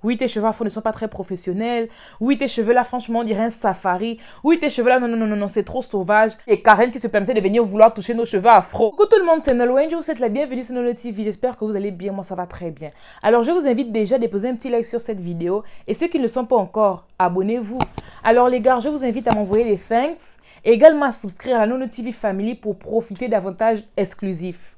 Oui, tes cheveux afro ne sont pas très professionnels. Oui, tes cheveux là, franchement, on dirait un safari. Oui, tes cheveux là, non, non, non, non, non, c'est trop sauvage. Et Karen qui se permettait de venir vouloir toucher nos cheveux afro. Coucou tout le monde, c'est Nolwenj, je vous souhaite la bienvenue sur Nolo TV. J'espère que vous allez bien, moi ça va très bien. Alors, je vous invite déjà à déposer un petit like sur cette vidéo. Et ceux qui ne le sont pas encore, abonnez-vous. Alors les gars, je vous invite à m'envoyer les thanks. Et également à souscrire à la Nolo TV Family pour profiter d'avantages exclusifs.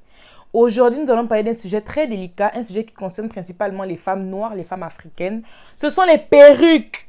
Aujourd'hui, nous allons parler d'un sujet très délicat, un sujet qui concerne principalement les femmes noires, les femmes africaines. Ce sont les perruques.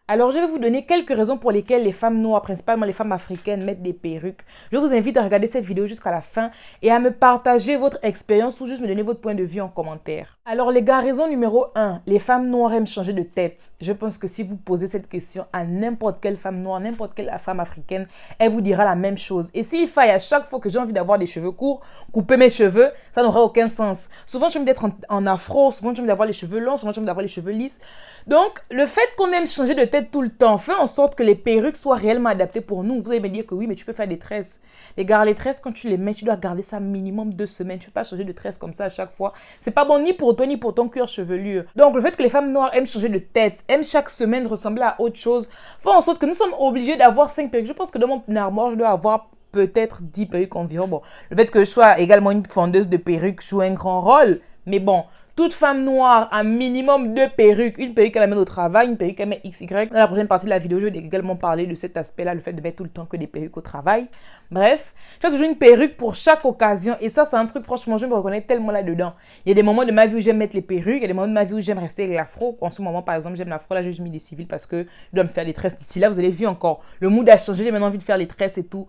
Alors, je vais vous donner quelques raisons pour lesquelles les femmes noires, principalement les femmes africaines, mettent des perruques. Je vous invite à regarder cette vidéo jusqu'à la fin et à me partager votre expérience ou juste me donner votre point de vue en commentaire. Alors les gars, raison numéro 1, les femmes noires aiment changer de tête. Je pense que si vous posez cette question à n'importe quelle femme noire, n'importe quelle femme africaine, elle vous dira la même chose. Et s'il faille à chaque fois que j'ai envie d'avoir des cheveux courts, couper mes cheveux, ça n'aurait aucun sens. Souvent, j'ai envie d'être en afro, souvent, j'ai envie d'avoir les cheveux longs, souvent, j'ai envie d'avoir les cheveux lisses. Donc, le fait qu'on aime changer de tête tout le temps fait en sorte que les perruques soient réellement adaptées pour nous. Vous allez me dire que oui, mais tu peux faire des tresses. Les gars, les tresses, quand tu les mets, tu dois garder ça minimum 2 semaines. Tu ne peux pas changer de tresse comme ça à chaque fois. C'est pas bon ni pour toi, ni pour ton cuir chevelu. Donc, le fait que les femmes noires aiment changer de tête, aiment chaque semaine ressembler à autre chose, fait en sorte que nous sommes obligés d'avoir 5 perruques. Je pense que dans mon armoire, je dois avoir peut-être 10 perruques environ. Bon, le fait que je sois également une fondeuse de perruques joue un grand rôle. Mais bon, toute femme noire a minimum 2 perruques. Une perruque qu'elle amène au travail, une perruque qu'elle met XY. Dans la prochaine partie de la vidéo, je vais également parler de cet aspect-là, le fait de mettre tout le temps que des perruques au travail. Bref, j'ai toujours une perruque pour chaque occasion. Et ça, c'est un truc, franchement, je me reconnais tellement là-dedans. Il y a des moments de ma vie où j'aime mettre les perruques. Il y a des moments de ma vie où j'aime rester avec l'afro. En ce moment, par exemple, j'aime l'afro. Là, j'ai mis des civils parce que je dois me faire les tresses d'ici là. Vous avez vu encore. Le mood a changé. J'ai maintenant envie de faire les tresses et tout.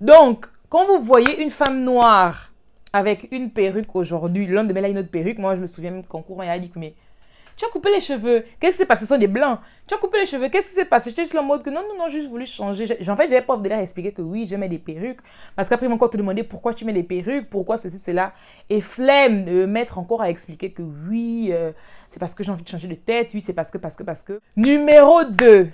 Donc, quand vous voyez une femme noire avec une perruque aujourd'hui, le lendemain, là, une autre perruque. Moi, je me souviens même qu'en courant, il a dit que, mais tu as coupé les cheveux. Qu'est-ce qui s'est passé? Ce sont des blancs. Tu as coupé les cheveux. Qu'est-ce qui s'est passé? J'étais juste en mode que non, non, non, j'ai juste voulu changer. En fait, j'avais pas de leur expliquer que oui, je mets des perruques. Parce qu'après, ils m'ont encore te demandé pourquoi tu mets des perruques, pourquoi ceci, cela. Et flemme de mettre encore à expliquer que oui, c'est parce que j'ai envie de changer de tête. Oui, c'est parce que. Numéro 2.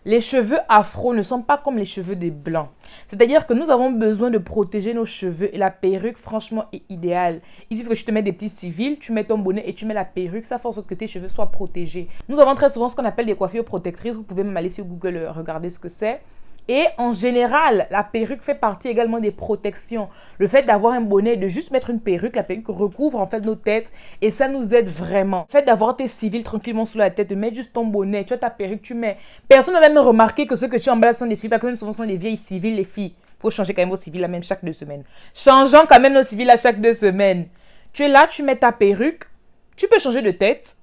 Les cheveux afro ne sont pas comme les cheveux des blancs. C'est-à-dire que nous avons besoin de protéger nos cheveux et la perruque, franchement, est idéale. Il suffit que tu te mets des petits civils, tu mets ton bonnet et tu mets la perruque. Ça fait en sorte que tes cheveux soient protégés. Nous avons très souvent ce qu'on appelle des coiffures protectrices. Vous pouvez même aller sur Google regarder ce que c'est. Et en général, la perruque fait partie également des protections. Le fait d'avoir un bonnet, de juste mettre une perruque, la perruque recouvre en fait nos têtes et ça nous aide vraiment. Le fait d'avoir tes civils tranquillement sous la tête, de mettre juste ton bonnet, tu as ta perruque, tu mets. Personne n'a même remarqué que ceux que tu emballes sont des civils, parce que même souvent sont des vieilles civils, les filles. Il faut changer quand même vos civils là même chaque 2 semaines. Changeons quand même nos civils à chaque 2 semaines. Tu es là, tu mets ta perruque, tu peux changer de tête.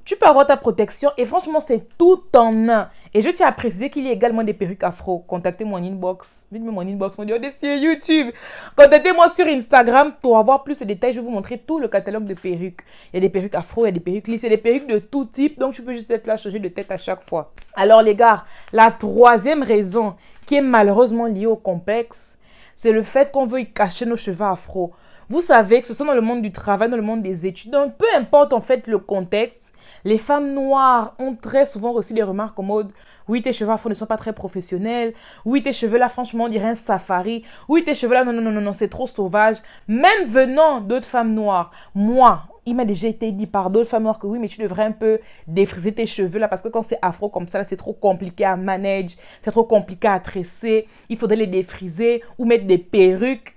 Tu peux avoir ta protection et franchement, c'est tout en un. Et je tiens à préciser qu'il y a également des perruques afro. Contactez-moi en inbox. Dites-moi mon inbox, mon Dieu, on est sur YouTube. Contactez-moi sur Instagram pour avoir plus de détails. Je vais vous montrer tout le catalogue de perruques. Il y a des perruques afro, il y a des perruques lisses, il y a des perruques de tout type. Donc, tu peux juste être là, changer de tête à chaque fois. Alors, les gars, la 3e raison qui est malheureusement liée au complexe, c'est le fait qu'on veuille cacher nos cheveux afro. Vous savez que ce soit dans le monde du travail, dans le monde des études, donc peu importe en fait le contexte, les femmes noires ont très souvent reçu des remarques en mode « Oui, tes cheveux afro ne sont pas très professionnels. Oui, tes cheveux là, franchement, on dirait un safari. Oui, tes cheveux là, non, non, non, non, non, c'est trop sauvage. » Même venant d'autres femmes noires, moi, il m'a déjà été dit par d'autres femmes noires que oui, mais tu devrais un peu défriser tes cheveux là parce que quand c'est afro comme ça, là, c'est trop compliqué à manager, c'est trop compliqué à tresser. Il faudrait les défriser ou mettre des perruques.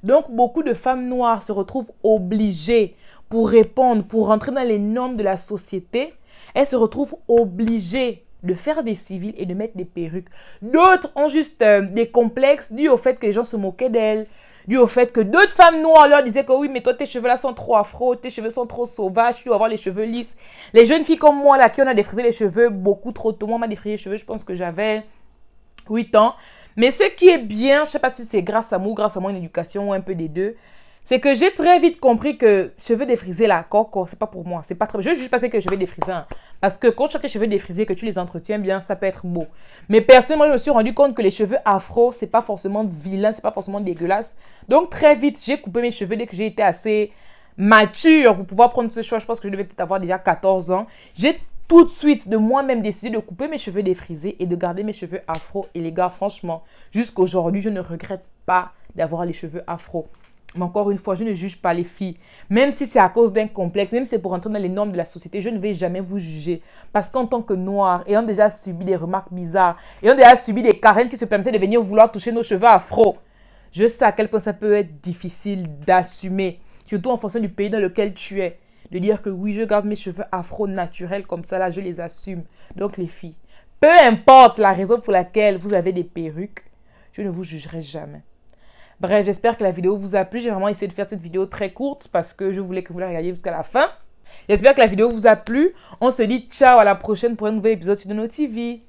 Donc, beaucoup de femmes noires se retrouvent obligées pour répondre, pour rentrer dans les normes de la société. Elles se retrouvent obligées de faire des civils et de mettre des perruques. D'autres ont juste des complexes dus au fait que les gens se moquaient d'elles, dû au fait que d'autres femmes noires leur disaient que oui, mais toi, tes cheveux là sont trop afro, tes cheveux sont trop sauvages, tu dois avoir les cheveux lisses. Les jeunes filles comme moi là, qui on a défrisé les cheveux beaucoup trop tôt. Moi, on m'a défrisé les cheveux, je pense que j'avais 8 ans. Mais ce qui est bien, je ne sais pas si c'est grâce à moi ou grâce à mon éducation ou un peu des deux, c'est que j'ai très vite compris que cheveux défrisés là, coco, c'est pas pour moi. C'est pas très... Je veux juste passer que je vais défriser. Parce que quand tu as tes cheveux défrisés, que tu les entretiens bien, ça peut être beau. Mais personnellement, je me suis rendu compte que les cheveux afro, c'est pas forcément vilain, c'est pas forcément dégueulasse. Donc très vite, j'ai coupé mes cheveux dès que j'ai été assez mature pour pouvoir prendre ce choix. Je pense que je devais peut-être avoir déjà 14 ans. J'ai tout de suite de moi-même décidé de couper mes cheveux défrisés et de garder mes cheveux afro. Et les gars, franchement, jusqu'à aujourd'hui, je ne regrette pas d'avoir les cheveux afro. Mais encore une fois, je ne juge pas les filles. Même si c'est à cause d'un complexe, même si c'est pour entrer dans les normes de la société, je ne vais jamais vous juger. Parce qu'en tant que noire, ayant déjà subi des remarques bizarres, ayant déjà subi des Karen qui se permettaient de venir vouloir toucher nos cheveux afro, je sais à quel point ça peut être difficile d'assumer, surtout en fonction du pays dans lequel tu es. De dire que oui, je garde mes cheveux afro naturels comme ça, là, je les assume. Donc les filles, peu importe la raison pour laquelle vous avez des perruques, je ne vous jugerai jamais. Bref, j'espère que la vidéo vous a plu. J'ai vraiment essayé de faire cette vidéo très courte parce que je voulais que vous la regardiez jusqu'à la fin. J'espère que la vidéo vous a plu. On se dit ciao à la prochaine pour un nouvel épisode sur Nono TV.